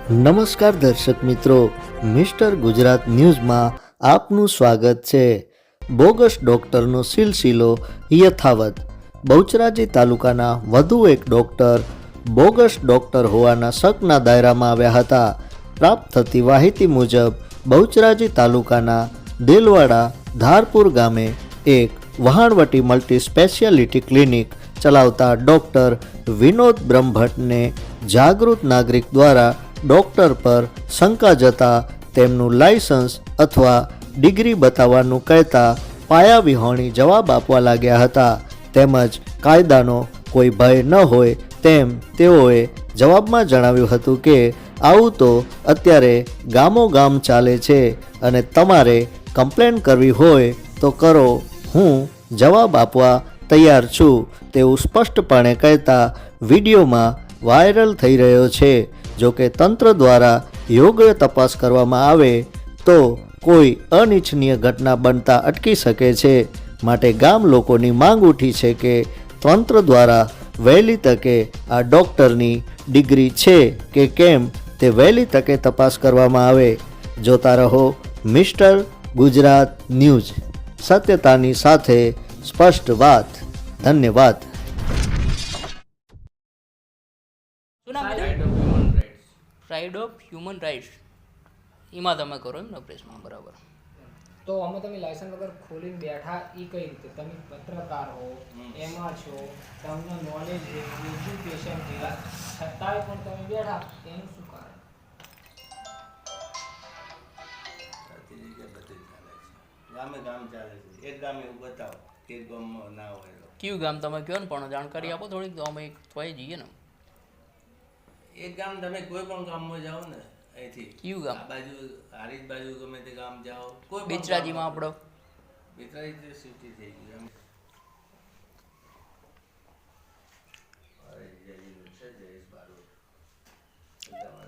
નમસ્કાર દર્શક મિત્રો, મિસ્ટર ગુજરાત ન્યૂઝમાં આપનું સ્વાગત છે। બોગસ ડોક્ટરનો સિલસિલો યથાવત। બહુચરાજી તાલુકાના વધુ એક ડોક્ટર બોગસ ડોક્ટર હોવાના શકના દાયરામાં આવ્યા હતા। પ્રાપ્ત થતી માહિતી મુજબ બહુચરાજી તાલુકાના દેલવાડા ધારપુર ગામે એક વહાણવટી મલ્ટી સ્પેશિયાલિટી ક્લિનિક ચલાવતા ડોક્ટર વિનોદ બ્રહ્મભટ્ટને જાગૃત નાગરિક દ્વારા ડૉક્ટર પર શંકા જતા તેમનું લાયસન્સ અથવા ડિગ્રી બતાવવાનું કહેતા પાયાવિહોણી જવાબ આપવા લાગ્યા હતા। તેમજ કાયદાનો કોઈ ભય ન હોય તેમ તેઓએ જવાબમાં જણાવ્યું હતું કે આવું તો અત્યારે ગામોગામ ચાલે છે અને તમારે કમ્પ્લેન કરવી હોય તો કરો, હું જવાબ આપવા તૈયાર છું તેવું સ્પષ્ટપણે કહેતા વિડીયોમાં વાયરલ થઈ રહ્યો છે। જો કે તંત્ર દ્વારા યોગ્ય તપાસ કરવામાં આવે તો કોઈ અનિચ્છનીય ઘટના બનતા અટકી શકે છે। માટે ગામ લોકોની માંગ ઉઠી છે કે તંત્ર દ્વારા વહેલી તકે આ ડૉક્ટરની ડિગ્રી છે કે કેમ તે વહેલી તકે તપાસ કરવામાં આવે। જોતા રહો મિસ્ટર ગુજરાત ન્યૂઝ, સત્યતાની સાથે સ્પષ્ટ વાત। ધન્યવાદ। રાઇટ ઓફ હ્યુમન રાઇટ્સ એમાં તમે કરો એમ ને પ્રેસમાં બરાબર। તો અમે તમે લાયસન્સ વગર ખોલીને બેઠા એ કઈ રીતે? તમે પત્રકાર હો, એમાં છો, તમને નોલેજ છે, એજ્યુકેશન છે, છતાંય પણ તમે બેઠા, એનું શું કારણ? ગામે ગામ ચાલે છે, એક ગામ એવું બતાવો, એક ગામમાં ના હોય તો કયું ગામ તમે કહો ને, પણ જાણકારી આપો થોડીક, તો અમે થઈ જઈએ ને। એક ગામ તમે કોઈ પણ ગામમાં જાઓ ને, અહીંથી કયું ગામ? આ બાજુ હારીજ બાજુ ગમે તે ગામ જાઓ, કોઈ બેચરાજીમાં આપણો બેચરાજી તો સિટી થઈ ગયું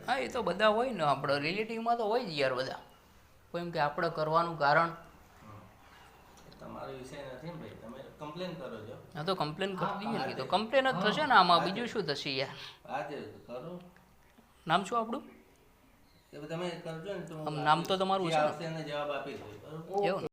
હા, એ તો બધા હોય ને, આપણે રિલેટિવમાં તો હોય જ યાર બધા। કોઈ એમ કે આપણે કરવાનું કારણ તમારો વિષય નથી ને ભાઈ, તમે કમ્પ્લેન કરો છો। હા તો કમ્પ્લેન કરી દઈએ ને, તો કમ્પ્લેન જ થશે ને આમાં, બીજું શું થશે યાર। હા તે કરો, નામ શું આપણું? એ તમે કરજો ને તો નામ તો તમારું છે ને? આવશે ને જવાબ આપીશ, બરોબર? એવું ને?